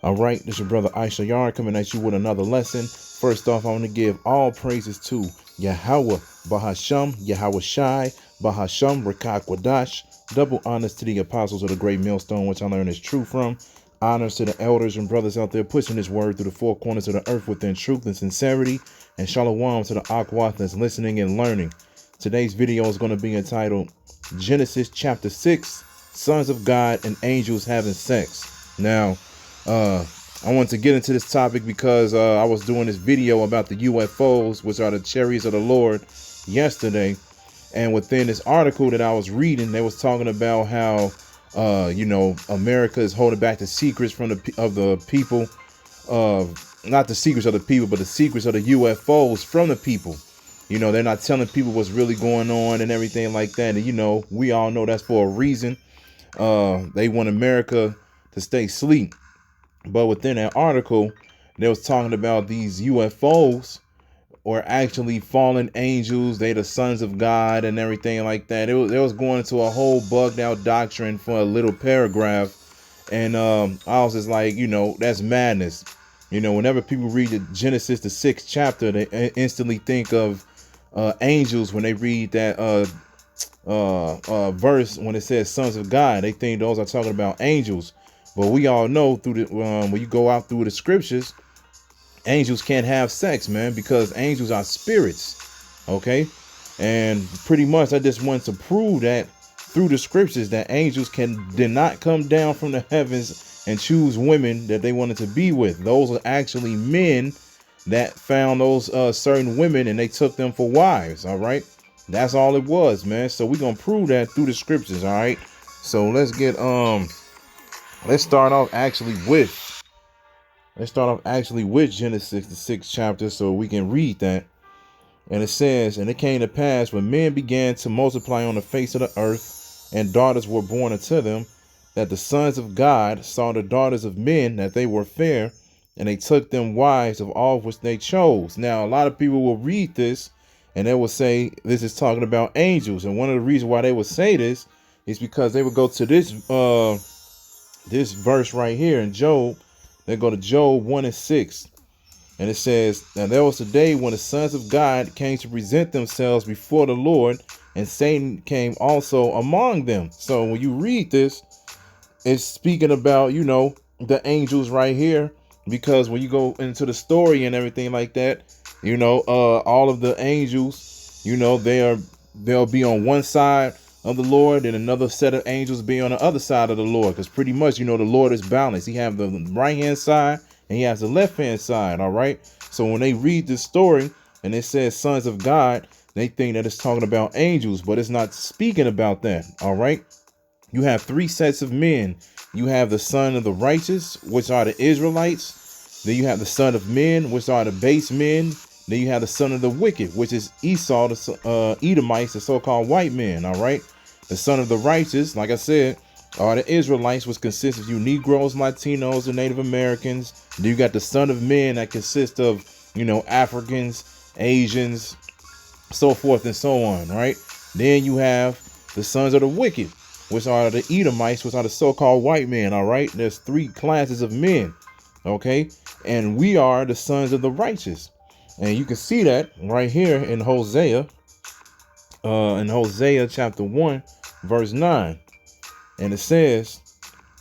All right, this is your brother Issachar coming at you with another lesson. First off, I want to give all praises to Yahweh, Bahasham, Yahweh Shai, Bahasham, Rakak Wadash. Double honors to the apostles of the great millstone, which I learned is true from. Honors to the elders and brothers out there pushing this word through the four corners of the earth within truth and sincerity. And shalom to the Akwath that's listening and learning. Today's video is going to be entitled Genesis chapter 6, Sons of God and Angels Having Sex. Now, I wanted to get into this topic because I was doing this video about the UFOs, which are the chariots of the Lord, yesterday. And within this article that I was reading, they was talking about how, America is holding back the secrets from the people, not the secrets of the people, but the secrets of the UFOs from the people. You know, they're not telling people what's really going on and everything like that. And, we all know that's for a reason. They want America to stay asleep. But within that article, they was talking about these UFOs or actually fallen angels. They the sons of God and everything like that. They was going into a whole bugged out doctrine for a little paragraph. And I was just like, that's madness. Whenever people read the Genesis, the 6th chapter, they instantly think of angels. When they read that verse, when it says sons of God, they think those are talking about angels. But we all know through the when you go out through the scriptures, angels can't have sex, man, because angels are spirits. Okay. And pretty much I just want to prove that through the scriptures that angels did not come down from the heavens and choose women that they wanted to be with. Those are actually men that found those certain women and they took them for wives. All right. That's all it was, man. So we're going to prove that through the scriptures. All right. So let's start off actually with Genesis, the 6th chapter, so we can read that. And it says, and it came to pass when men began to multiply on the face of the earth, and daughters were born unto them, that the sons of God saw the daughters of men, that they were fair, and they took them wives of all which they chose. Now, a lot of people will read this, and they will say this is talking about angels. And one of the reasons why they would say this is because they would go to this verse right here in Job. They go to Job 1:6, and it says, now there was a day when the sons of God came to present themselves before the Lord, and Satan came also among them. So when you read this, it's speaking about, the angels right here, because when you go into the story and everything like that, all of the angels, they'll be on one side of the Lord, and another set of angels be on the other side of the Lord, because pretty much the Lord is balanced. He have the right hand side and he has the left hand side. All right, so when they read this story and it says sons of God, they think that it's talking about angels, but it's not speaking about that. All right, you have three sets of men. You have the son of the righteous, which are the Israelites. Then you have the son of men, which are the base men. Then you have the son of the wicked, which is Esau, the Edomites, the so-called white men. All right. The son of the righteous, like I said, are the Israelites, which consists of you Negroes, Latinos, and Native Americans. Then you got the son of men that consists of, Africans, Asians, so forth and so on. Right. Then you have the sons of the wicked, which are the Edomites, which are the so-called white men. All right. There's three classes of men. OK, and we are the sons of the righteous. And you can see that right here in Hosea chapter 1, verse 9. And it says,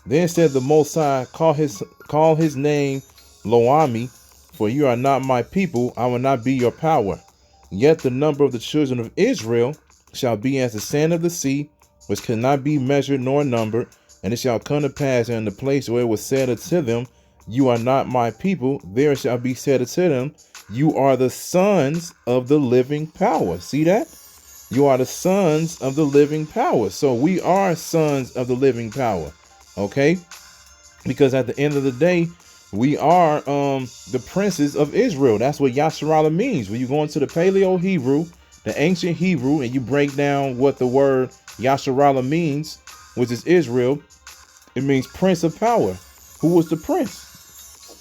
then said the Most High, call his name Loami, for you are not my people, I will not be your power. Yet the number of the children of Israel shall be as the sand of the sea, which cannot be measured nor numbered. And it shall come to pass in the place where it was said unto them, you are not my people, there shall be said unto them, you are the sons of the living power. See that? You are the sons of the living power. So we are sons of the living power. Okay? Because at the end of the day, we are the princes of Israel. That's what Yasharallah means. When you go into the Paleo Hebrew, the ancient Hebrew, and you break down what the word Yasharallah means, which is Israel, it means prince of power. Who was the prince?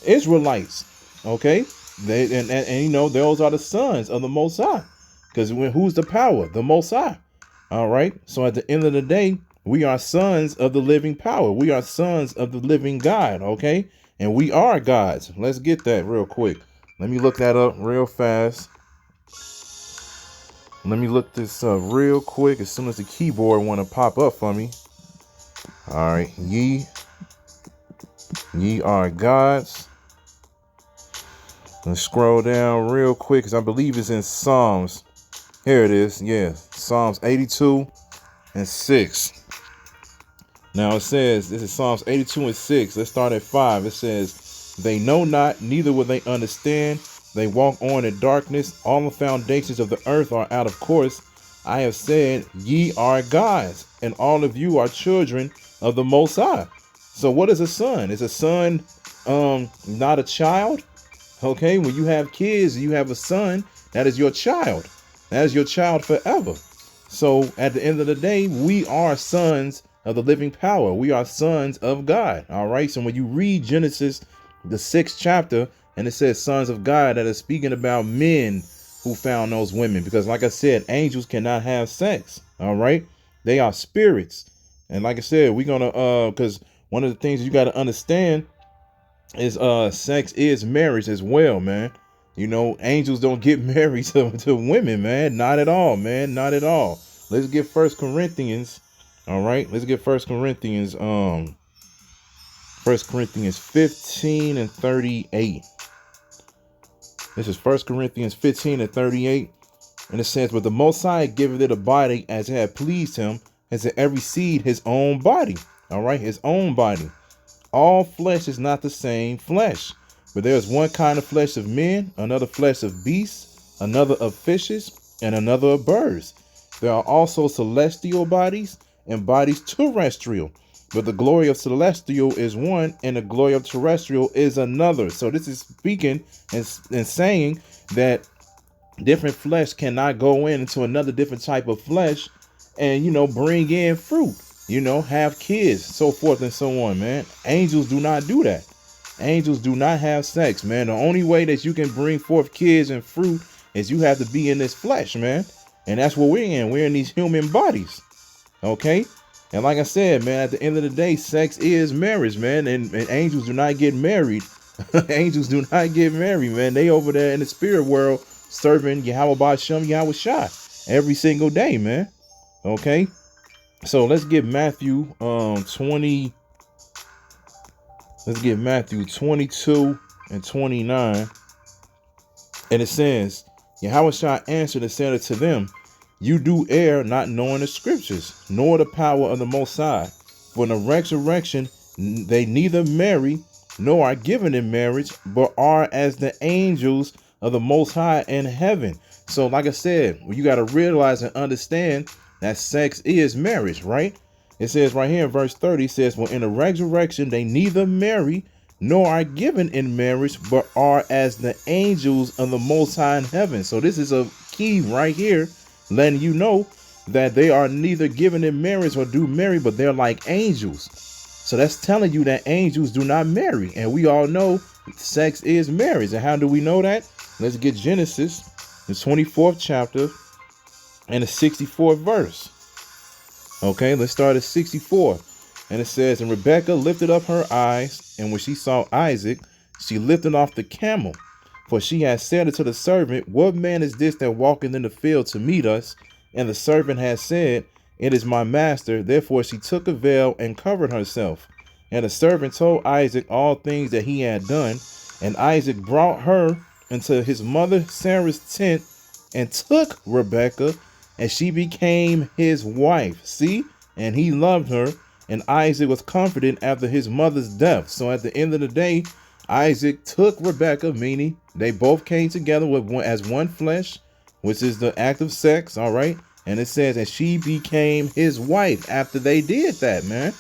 Israelites. Okay? Those are the sons of the Most High. Because who's the power? The Most High. All right. So at the end of the day, we are sons of the living power. We are sons of the living God. Okay. and we are gods. Let's get that real quick. Let me look that up real fast. Let me look this up real quick as soon as the keyboard want to pop up for me. All right, ye are gods. Let's scroll down real quick because I believe it's in Psalms. Here it is. Yeah, Psalms 82 and 6. Now it says, this is Psalms 82 and 6. Let's start at 5. It says, they know not, neither will they understand. They walk on in darkness. All the foundations of the earth are out of course. I have said, ye are gods, and all of you are children of the Most High. So what is a son? Is a son not a child? Okay, when you have kids, you have a son, that is your child. That is your child forever. So at the end of the day, we are sons of the living power. We are sons of God. All right. So when you read Genesis, the 6th chapter, and it says sons of God, that is speaking about men who found those women. Because like I said, angels cannot have sex. All right. They are spirits. And like I said, we're going to because one of the things you got to understand is sex is marriage as well, man. You know, angels don't get married to women, man. Not at all, man. Not at all. Let's get 1 Corinthians. All right. Let's get 1 Corinthians 1 Corinthians 15 and 38. This is 1 Corinthians 15 and 38. And it says, but the Most High giveth it a body as it had pleased him, as in every seed his own body. All right. His own body. All flesh is not the same flesh, but there is one kind of flesh of men, another flesh of beasts, another of fishes, and another of birds. There are also celestial bodies and bodies terrestrial, but the glory of celestial is one and the glory of terrestrial is another. So this is speaking and saying that different flesh cannot go into another different type of flesh and, you know, bring in fruit, you know, have kids, so forth and so on, man. Angels do not do that. Angels do not have sex, man. The only way that you can bring forth kids and fruit is you have to be in this flesh, man. And that's what we're in. We're in these human bodies. Okay. And like I said, man, at the end of the day, sex is marriage, man. And angels do not get married. Angels do not get married, man. They over there in the spirit world serving Yahweh Ba'Shem, Yahweh Shah every single day, man. Okay. So let's get Matthew 20. Let's get Matthew 22 and 29. And it says, Yahweh Shah answered and said unto them, you do err, not knowing the scriptures, nor the power of the Most High. For in the resurrection they neither marry, nor are given in marriage, but are as the angels of the Most High in heaven. So like I said, you got to realize and understand that sex is marriage, right? It says right here in verse 30, says, well, in the resurrection they neither marry, nor are given in marriage, but are as the angels of the Most High in heaven. So this is a key right here, letting you know that they are neither given in marriage or do marry, but they're like angels. So that's telling you that angels do not marry. And we all know sex is marriage. And how do we know that? Let's get Genesis, the 24th chapter and the 64th verse. Okay, let's start at 64. And it says, and Rebekah lifted up her eyes, and when she saw Isaac, she lifted off the camel. For she had said unto the servant, what man is this that walketh in the field to meet us? And the servant had said, it is my master. Therefore she took a veil and covered herself. And the servant told Isaac all things that he had done. And Isaac brought her into his mother Sarah's tent and took Rebekah, and she became his wife. See? And he loved her. And Isaac was comforted after his mother's death. So at the end of the day, Isaac took Rebekah, meaning they both came together as one flesh, which is the act of sex. All right. And it says, and she became his wife after they did that, man.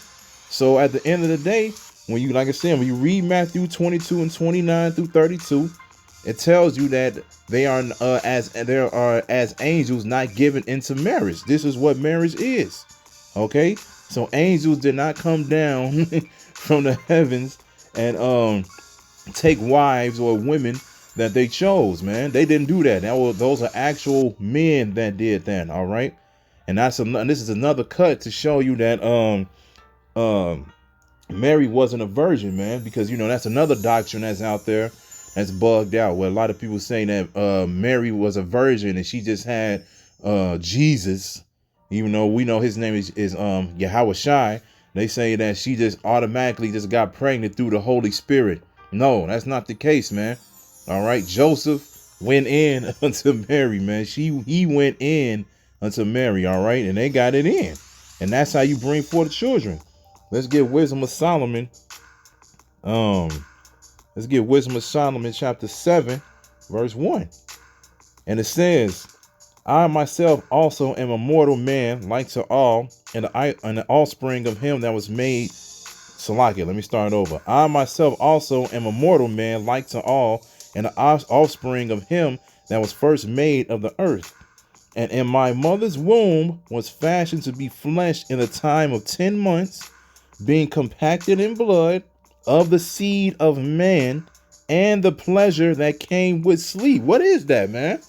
So at the end of the day, when you, like I said, when you read Matthew 22 and 29 through 32, it tells you that they are as angels not given into marriage. This is what marriage is. Okay. So angels did not come down from the heavens and take wives or women that they chose, man. They didn't do that. Those are actual men that did that. All right. And this is another cut to show you that Mary wasn't a virgin, man, because that's another doctrine that's out there that's bugged out, where a lot of people saying that Mary was a virgin and she just had Jesus, even though we know his name is Yahweh Shai. They say that she just automatically just got pregnant through the Holy Spirit. No, that's not the case, man. All right, Joseph went in unto Mary, man. He went in unto Mary, all right, and they got it in, and that's how you bring forth children. Let's get Wisdom of Solomon. Let's get Wisdom of Solomon, chapter 7, verse 1. And it says, I myself also am a mortal man, like to all, and the offspring of him that was made. Salakia, let me start over. I myself also am a mortal man, like to all, and the offspring of him that was first made of the earth. And in my mother's womb was fashioned to be flesh in the time of 10 months, being compacted in blood of the seed of man, and the pleasure that came with sleep. What is that, man?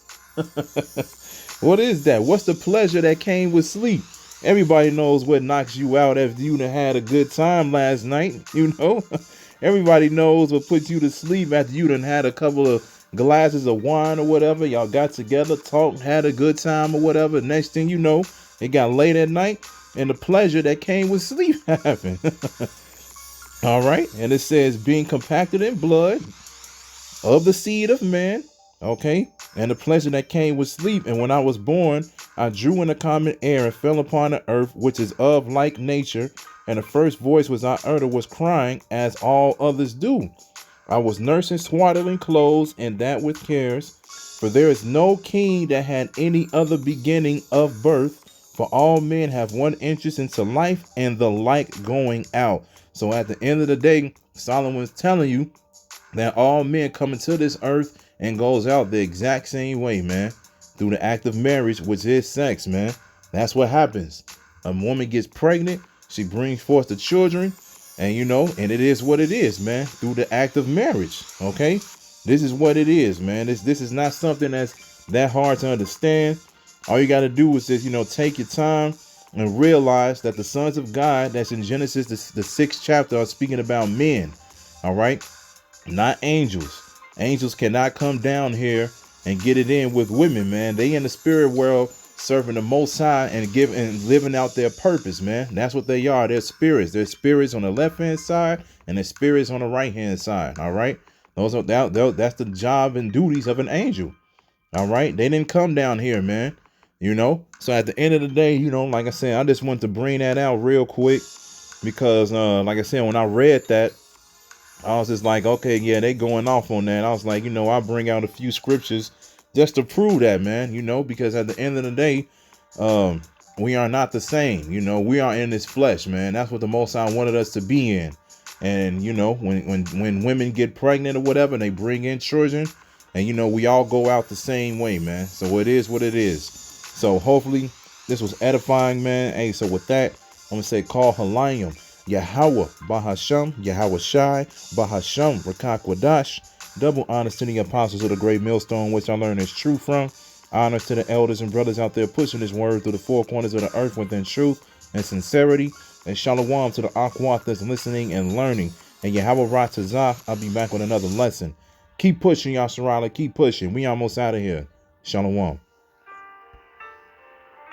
What is that? What's the pleasure that came with sleep? Everybody knows what knocks you out after you done had a good time last night, Everybody knows what puts you to sleep after you done had a couple of glasses of wine or whatever. Y'all got together, talked, had a good time or whatever. Next thing you know, it got late at night and the pleasure that came with sleep happened. All right. And it says being compacted in blood of the seed of man. Okay. And the pleasure that came with sleep. And when I was born, I drew in the common air and fell upon the earth, which is of like nature. And the first voice was I uttered was crying, as all others do. I was nursing swaddling clothes, and that with cares. For there is no king that had any other beginning of birth. For all men have one interest into life, and the like going out. So at the end of the day, Solomon is telling you that all men come into this earth and goes out the exact same way, man. Through the act of marriage, which is sex, man. That's what happens. A woman gets pregnant, she brings forth the children, and and it is what it is, man. Through the act of marriage, okay? This is what it is, man. This is not something that's that hard to understand. All you got to do is just, take your time and realize that the sons of God that's in Genesis, the 6th chapter, are speaking about men, all right? Not angels. Angels cannot come down here and get it in with women, man. They in the spirit world serving the Most High and living out their purpose, man. That's what they are. They're spirits. They're spirits on the left-hand side and they're spirits on the right-hand side, all right? That's the job and duties of an angel, all right? They didn't come down here, man. So at the end of the day, like I said, I just want to bring that out real quick because, like I said, when I read that, I was just like, okay, yeah, they going off on that. I was like, I'll bring out a few scriptures just to prove that, man, because at the end of the day, we are not the same. We are in this flesh, man. That's what the Most High wanted us to be in. And, when women get pregnant or whatever, they bring in children and, we all go out the same way, man. So it is what it is. So hopefully this was edifying, man. Hey, so with that, I'm going to say call Halayim, Yahweh, Bahasham, Yahweh Shai, Bahasham, Rakak Wadash. Double honors to the apostles of the great millstone, which I learned is true from. Honors to the elders and brothers out there pushing this word through the four corners of the earth within truth and sincerity. And shalom to the Akwat that's listening and learning. And Yahweh Ratazah, I'll be back with another lesson. Keep pushing, Yasharala. Keep pushing. We almost out of here. Shalom.